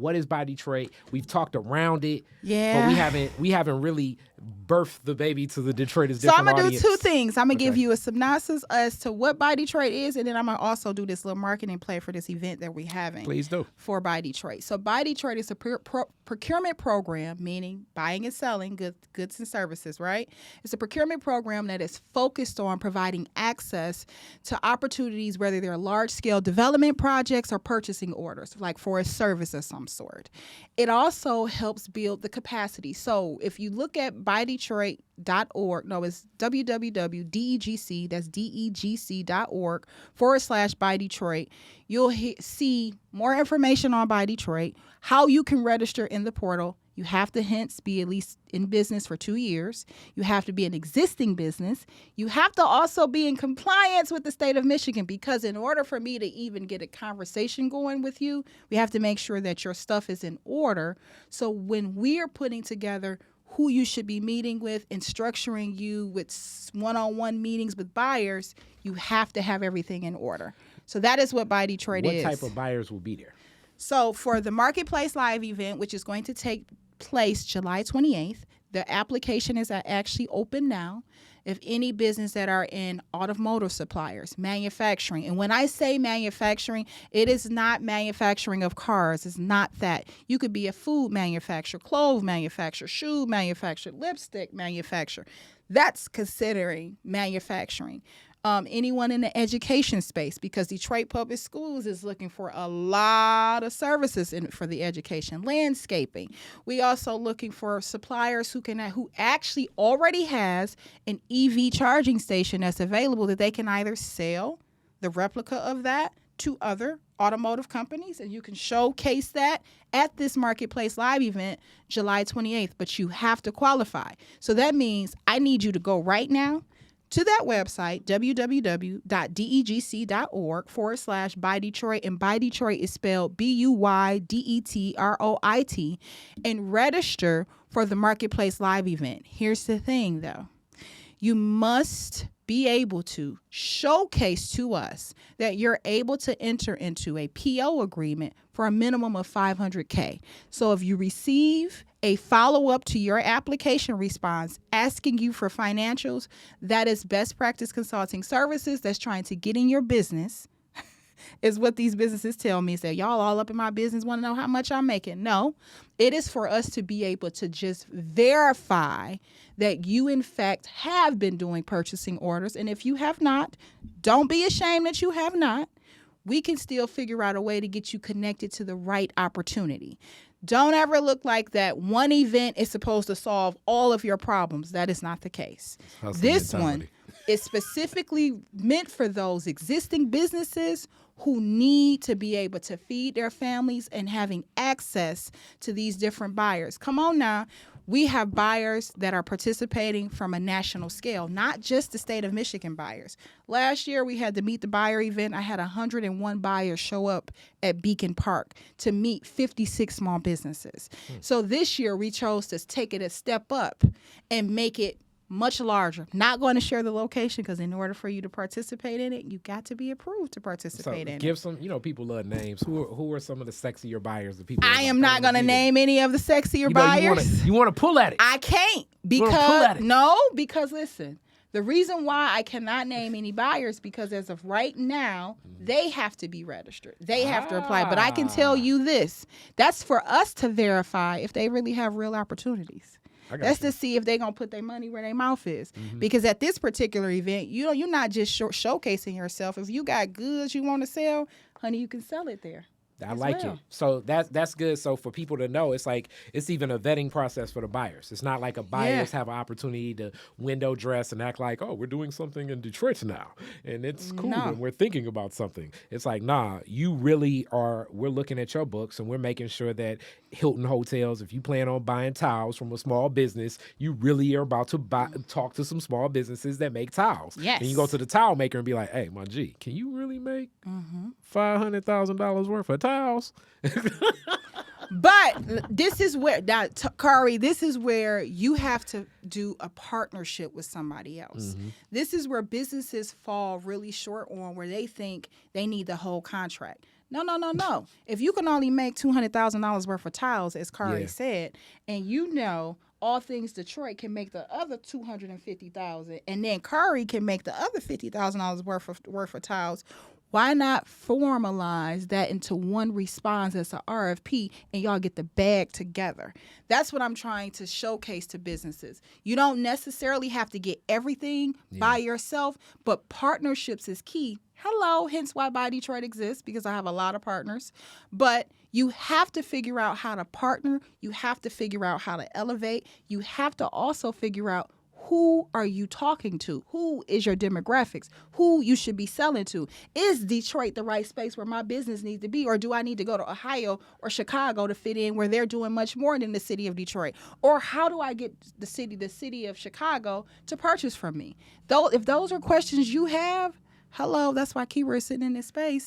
What is Buy Detroit? We've talked around it, Yeah. but we haven't really birthed the baby to the Detroiters. So I'm different gonna audience. do two things. I'm gonna give Okay. you a synopsis as to what Buy Detroit is, and then I'm gonna also do this little marketing play for this event that we're having. Please do. For Buy Detroit. So Buy Detroit is a procurement program, meaning buying and selling goods and services, right? It's a procurement program that is focused on providing access to opportunities, whether they're large-scale development projects or purchasing orders, like for a service of some sort. It also helps build the capacity. So if you look at buydetroit.org, no, it's www.degc, that's degc.org/Buy Detroit. You'll see more information on Buy Detroit, how you can register in the portal. You have to hence be at least in business for 2 years. You have to be an existing business. You have to also be in compliance with the state of Michigan, because in order for me to even get a conversation going with you, we have to make sure that your stuff is in order. So when we're putting together who you should be meeting with and structuring you with one-on-one meetings with buyers, you have to have everything in order. So that is what Buy Detroit is. What type of buyers will be there? So for the Marketplace Live event, which is going to take place July 28th, the application is actually open now. If any business that are in automotive suppliers, manufacturing, and when I say manufacturing, it is not manufacturing of cars. It's not that. You could be a food manufacturer, clothes manufacturer, shoe manufacturer, lipstick manufacturer. That's considering manufacturing. Anyone in the education space, because Detroit Public Schools is looking for a lot of services for the education, landscaping. We also looking for suppliers who actually already has an EV charging station that's available, that they can either sell the replica of that to other automotive companies, and you can showcase that at this Marketplace Live event July 28th, but you have to qualify. So that means I need you to go right now to that website, www.degc.org/Buy Detroit, and Buy Detroit is spelled BUYDETROIT, and register for the Marketplace Live event. Here's the thing, though. You must be able to showcase to us that you're able to enter into a PO agreement for a minimum of $500K. So if you receive a follow-up to your application response asking you for financials, that is Best Practice Consulting Services that's trying to get in your business, is what these businesses tell me. Say, y'all all up in my business, want to know how much I'm making. No, it is for us to be able to just verify that you, in fact, have been doing purchasing orders. And if you have not, don't be ashamed that you have not. We can still figure out a way to get you connected to the right opportunity. Don't ever look like that one event is supposed to solve all of your problems. That is not the case. This one is specifically meant for those existing businesses who need to be able to feed their families and having access to these different buyers. Come on now. We have buyers that are participating from a national scale, not just the state of Michigan buyers. Last year, we had the Meet the Buyer event. I had 101 buyers show up at Beacon Park to meet 56 small businesses. So this year, we chose to take it a step up and make it much larger. Not going to share the location, because in order for you to participate in it, you got to be approved to participate in it. Give some, people love names. Who are some of the sexier buyers that people? I am not going to name any of the sexier buyers. You want to pull at it. I can't, because listen, the reason why I cannot name any buyers, because as of right now, they have to be registered. They have to apply. But I can tell you this. That's for us to verify if they really have real opportunities. That's to see if they're going to put their money where their mouth is. Because at this particular event, you're not just showcasing yourself. If you got goods you want to sell, honey, you can sell it there. I like it. So that's good. So for people to know, it's like it's even a vetting process for the buyers. It's not like a buyers have an opportunity to window dress and act like, oh, we're doing something in Detroit now, and it's cool, and we're thinking about something. It's like, nah, you really are. We're looking at your books, and we're making sure that Hilton Hotels, if you plan on buying towels from a small business, you really are about to talk to some small businesses that make towels. Yes. And you go to the towel maker and be like, hey, my G, can you really make $500,000 worth of towels? But this is where, Kari, this is where you have to do a partnership with somebody else. This is where businesses fall really short on, where they think they need the whole contract. No. If you can only make $200,000 worth of tiles, as Kari Yeah. said, and you know all things Detroit can make the other $250,000, and then Kari can make the other $50,000 worth of tiles. Why not formalize that into one response as a RFP and y'all get the bag together? That's what I'm trying to showcase to businesses. You don't necessarily have to get everything by yourself, but partnerships is key. Hello, hence why Buy Detroit exists, because I have a lot of partners. But you have to figure out how to partner. You have to figure out how to elevate. You have to also figure out who are you talking to? Who is your demographics? Who you should be selling to? Is Detroit the right space where my business needs to be? Or do I need to go to Ohio or Chicago to fit in where they're doing much more than the city of Detroit? Or how do I get the city of Chicago to purchase from me? Though, if those are questions you have, hello, that's why Keyword is sitting in this space.